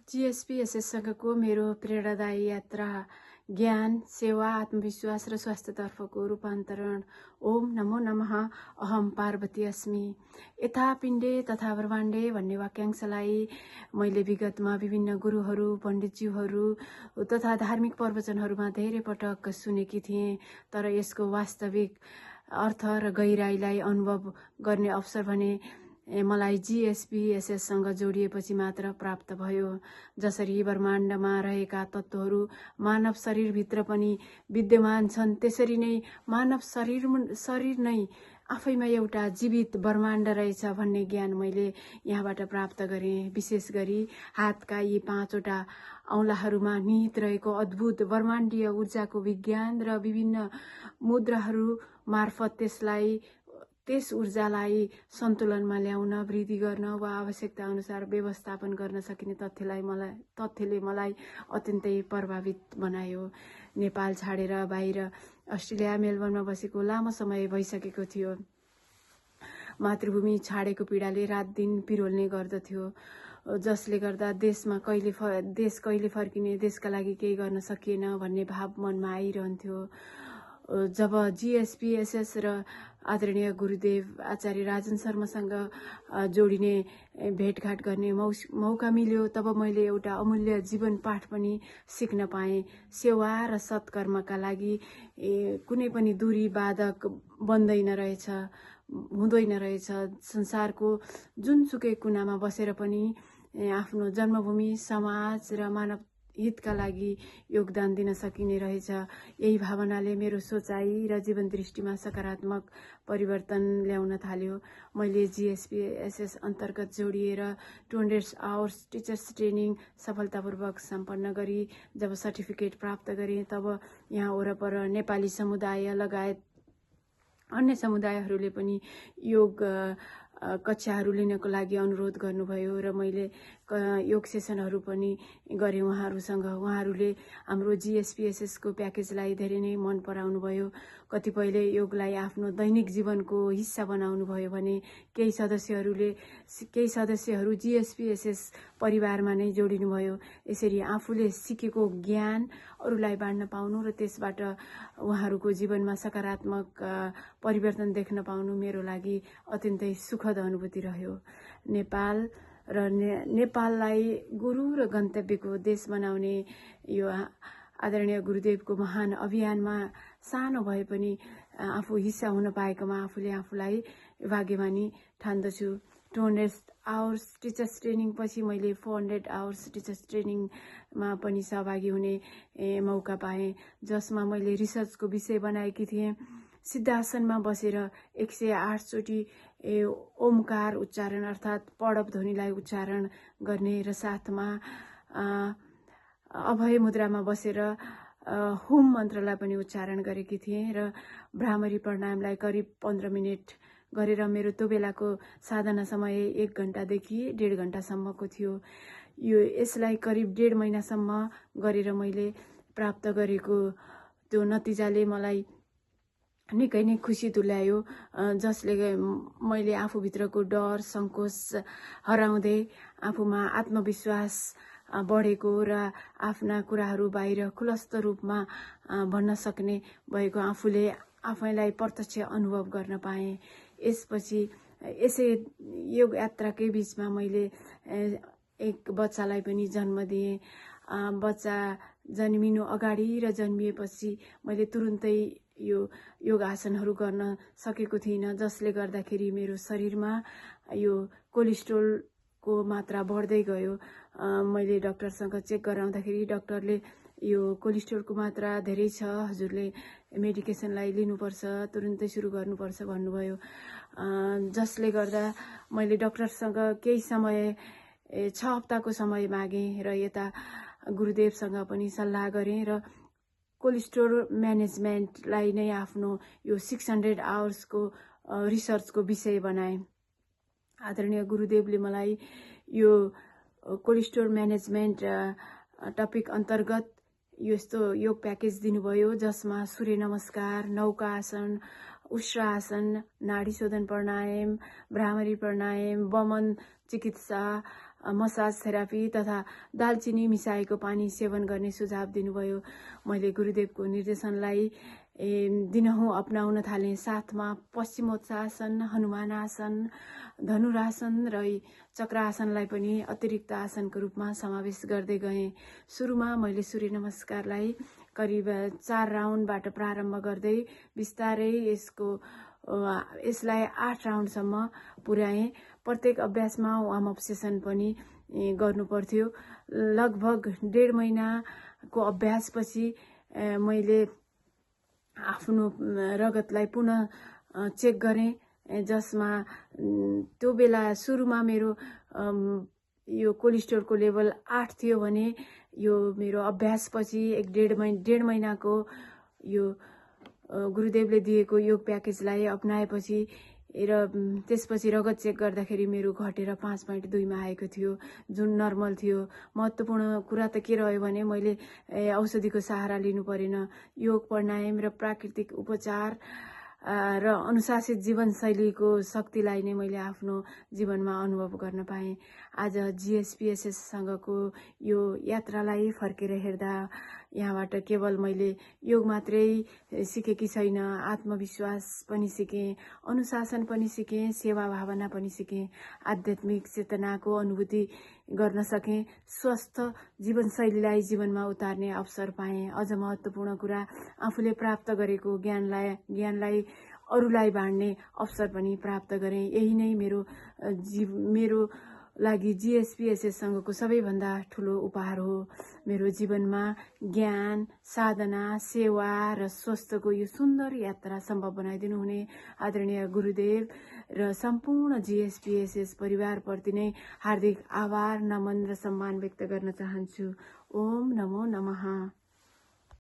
जीएसपीएसएससँगको मेरो प्रेरणादायी यात्रा ज्ञान, सेवा, आत्मविश्वास र स्वास्थ्यतर्फको रूपान्तरण। ओम नमो नमः। अहम पार्वती अस्मि यथा पिण्डे तथा ब्रह्माण्डे भन्ने वाक्यांशलाई मैले विगतमा विभिन्न गुरुहरू, पण्डितज्यूहरू तथा धार्मिक प्रवचनहरूमा धेरै पटक सुनेकी थिएँ। तर यसको वास्तविक अर्थ र गहिराईलाई अनुभव गर्ने अवसर भने मलाई जीएसपीएसएससँग जोडिएपछि मात्र प्राप्त भयो। जसरी ब्रह्माण्डमा रहेका तत्त्वहरू मानव शरीरभित्र पनि विद्यमान छन्, त्यसरी नै मानव शरीर नै आफैमा एउटा जीवित ब्रह्माण्ड रहेछ भन्ने ज्ञान मैले यहाँबाट प्राप्त गरेँ। विशेष गरी हातका यी 5वटा औँलाहरूमा निहित रहेको अद्भुत ब्रह्माण्डीय ऊर्जाको विज्ञान र विभिन्न मुद्राहरू मार्फत त्यस ऊर्जालाई सन्तुलनमा ल्याउन, वृद्धि गर्न वा आवश्यकता अनुसार व्यवस्थापन गर्न सकिने तथ्यले मलाई अत्यन्तै प्रभावित बनायो। नेपाल छाडेर बाहिर अस्ट्रेलिया मेलबर्नमा बसेको लामो समय भइसकेको थियो। मातृभूमि छाडेको पीडाले रात दिन पिरोल्ने गर्दथ्यो, जसले गर्दा देश कहिले फर्किने, देशका लागि केही गर्न सकिएन भन्ने भाव मनमा आइरहन्थ्यो। जब जीएसपीएसएस र आदरणीय गुरुदेव आचार्य राजन शर्मासँग जोडिने, भेटघाट गर्ने मौका मिल्यो, तब मैले एउटा अमूल्य जीवन पाठ पनि सिक्न पाएँ। सेवा र सत्कर्मका लागि कुनै पनि दूरी बाधक हुँदैन रहेछ। संसारको जुनसुकै कुनामा बसेर पनि आफ्नो जन्मभूमि, समाज र मानव हितका लागि योगदान दिन सकिने रहेछ। यही भावनाले मेरो सोचाइ र जीवन दृष्टिमा सकारात्मक परिवर्तन ल्याउन थाल्यो। मैले जीएसपीएसएस अन्तर्गत जोडिएर 200 आवर्स टिचर्स ट्रेनिङ सफलतापूर्वक सम्पन्न गरी जब सर्टिफिकेट प्राप्त गरेँ, तब यहाँ वरपर नेपाली समुदाय लगायत अन्य समुदायहरूले पनि योग कक्षाहरू लिनको लागि अनुरोध गर्नुभयो र मैले योग सेसनहरू पनि गरेँ उहाँहरूसँग। उहाँहरूले हाम्रो जीएसपीएसएसको प्याकेजलाई धेरै नै मन पराउनु भयो। कतिपयले योगलाई आफ्नो दैनिक जीवनको हिस्सा बनाउनु भयो भने केही सदस्यहरू जीएसपीएसएस परिवारमा नै जोडिनु भयो। यसरी आफूले सिकेको ज्ञान अरूलाई बाँड्न पाउनु र त्यसबाट उहाँहरूको जीवनमा सकारात्मक परिवर्तन देख्न पाउनु मेरो लागि अत्यन्तै सुखद अनुभूति रह्यो। नेपाललाई गुरु र गन्तव्यको देश बनाउने यो आदरणीय गुरुदेवको महान अभियानमा सानो भए पनि आफू हिस्सा हुन पाएकोमा आफूलाई भाग्यमानी ठान्दछु। 200 आवर्स टिचर्स ट्रेनिङ पछि मैले 400 आवर्स टिचर्स ट्रेनिङमा पनि सहभागी हुने मौका पाएँ, जसमा मैले रिसर्चको विषय बनाएकी थिएँ। सिद्धासनमा बसेर 108 चोटि ओमकार उच्चारण अर्थात् पडव ध्वनिलाई उच्चारण गर्ने र साथमा अभय मुद्रामा बसेर हुम मन्त्रलाई पनि उच्चारण गरेकी थिएँ र भ्रामरी प्राणायामलाई करिब 15 मिनट गरेर मेरो त्यो बेलाको साधना समय 1 घण्टादेखि 1.5 घण्टासम्मको थियो। यसलाई करिब 1.5 महिनासम्म गरेर मैले प्राप्त गरेको त्यो नतिजाले मलाई निकै नै खुसी तुल्यायो, जसले मैले आफूभित्रको डर, सङ्कोच हराउँदै आफूमा आत्मविश्वास बढेको र आफ्ना कुराहरू बाहिर खुलस्त रूपमा भन्न सक्ने भएको आफैलाई प्रत्यक्ष अनुभव गर्न पाएँ। यसै योग यात्राकै बिचमा मैले एक बच्चालाई पनि जन्म दिएँ। बच्चा जन्मिनु अगाडि र जन्मिएपछि मैले तुरुन्तै यो योगासनहरू गर्न सकेको थिइनँ, जसले गर्दाखेरि मेरो शरीरमा यो कोलेस्ट्रोलको मात्रा बढ्दै गयो। मैले डाक्टरसँग चेक गराउँदाखेरि डाक्टरले यो कोलेस्ट्रोलको मात्रा धेरै छ, हजुरले मेडिकेसनलाई लिनुपर्छ, तुरुन्तै सुरु गर्नुपर्छ भन्नुभयो। जसले गर्दा मैले डाक्टरसँग केही समय 6 हप्ताको समय मागेँ र यता गुरुदेवसँग पनि सल्लाह गरेँ र कोलेस्ट्रोल म्यानेजमेन्टलाई नै आफ्नो यो 600 आवर्सको रिसर्चको विषय बनाएँ। आदरणीय गुरुदेवले मलाई यो कोलेस्ट्रोल म्यानेजमेन्ट टपिक अन्तर्गत यस्तो योग प्याकेज दिनुभयो, जसमा सूर्य नमस्कार, नौकासन, उष्ट्रासन, नाडी शोधन प्राणायाम, भ्रामरी प्राणायाम, वमन चिकित्सा, मसाज थेरापी तथा दालचिनी मिसाएको पानी सेवन गर्ने सुझाव दिनुभयो। मैले गुरुदेवको निर्देशनलाई दिनहुँ अपनाउन थालेँ। साथमा पश्चिमोत्तासन, हनुमानासन, धनुरासन र चक्रासनलाई पनि अतिरिक्त आसनको रूपमा समावेश गर्दै गएँ। सुरुमा मैले सूर्य नमस्कारलाई करिब 4 राउन्डबाट प्रारम्भ गर्दै बिस्तारै यसलाई 8 राउन्डसम्म पुर्याएँ। प्रत्येक अभ्यासमा वार्म अप सेसन पनि गर्नु पर्थ्यो। लगभग 1.5 महिनाको अभ्यासपछि मैले आफ्नो रगतलाई पुनः चेक गरेँ, जसमा त्यो बेला सुरुमा मेरो यो कोलेस्ट्रोलको लेभल 8 थियो भने यो मेरो अभ्यासपछि 1.5 महिनाको यो गुरुदेवले दिएको योग प्याकेजलाई अपनाएपछि र त्यसपछि रगत चेक गर्दाखेरि मेरो घटेर 5.2 मा आएको थियो, जुन नर्मल थियो। महत्त्वपूर्ण कुरा त के रह्यो भने मैले औषधिको सहारा लिनु परेन। योग, प्राणायाम र प्राकृतिक उपचार र अनुशासित जीवनशैलीको शक्तिलाई नै मैले आफ्नो जीवनमा अनुभव गर्न पाएँ। आज GSPSSसँगको यो यात्रालाई फर्केर हेर्दा यहाँबाट केवल मैले योग मात्रै सिकेकी छैन, आत्मविश्वास पनि सिकेँ, अनुशासन पनि सिकेँ, सेवा भावना पनि सिकेँ, आध्यात्मिक चेतनाको अनुभूति गर्न सकेँ, स्वस्थ जीवनशैलीलाई जीवनमा उतार्ने अवसर पाएँ। अझ महत्त्वपूर्ण कुरा, आफूले प्राप्त गरेको ज्ञानलाई अरूलाई बाँड्ने अवसर पनि प्राप्त गरेँ। यही नै मेरो लागि GSPSSसँगको सबैभन्दा ठुलो उपहार हो। मेरो जीवनमा ज्ञान, साधना, सेवा र स्वस्थको यो सुन्दर यात्रा सम्भव बनाइदिनु हुने आदरणीय गुरुदेव र सम्पूर्ण GSPSS परिवारप्रति नै हार्दिक आभार, नमन र सम्मान व्यक्त गर्न चाहन्छु। ओम नमो नमः।